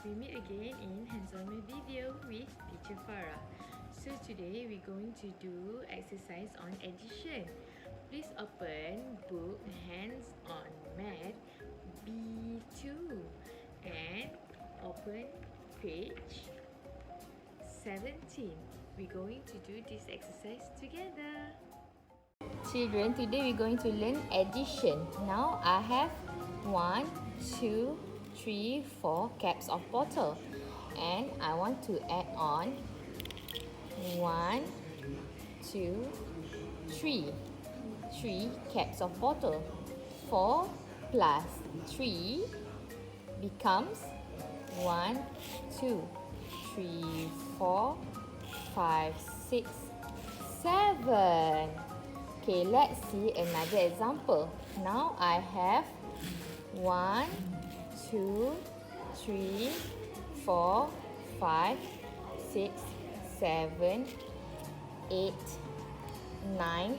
We meet again in Hands-on My Video with Teacher Farah. So today we're going to do exercise on addition. Please open book Hands on Math B2 and open page 17. We're going to do this exercise together. Children, today we're going to learn addition. Now I have 1, 2, 3, 4 caps of bottle, and I want to add on 1, 2, 3 caps of bottle. 4 plus 3 becomes 1, 2, 3, 4, 5, 6, 7. Okay, let's see another example. Now I have 1, 2, 3, 4, 5, 6, 7, 8, 9,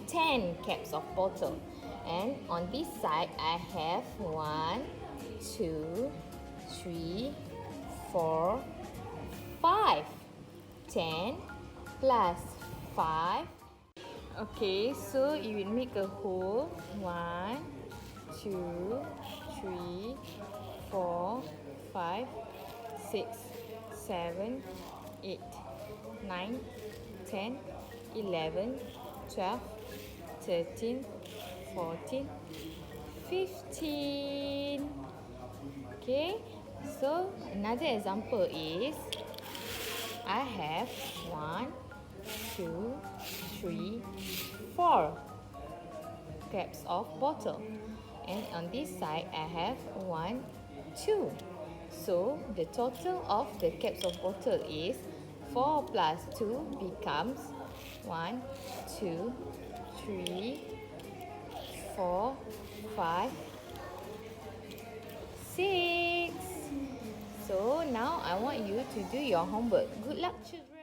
10 caps of bottle. And on this side, I have 1, 2, 3, 4, 5. 10 plus 5. Okay, so you will make a hole. 1, 2, 3, 4, 5, 6, 7, 8, 9, 10, 11, 12, 13, 14, 15. Okay, so another example is I have 1, 2, 3, 4 caps of bottle, and on this side I have 1, 2. So the total of the caps of bottle is 4 plus 2 becomes 1, 2, 3, 4, 5, 6. So now I want you to do your homework. Good luck, children.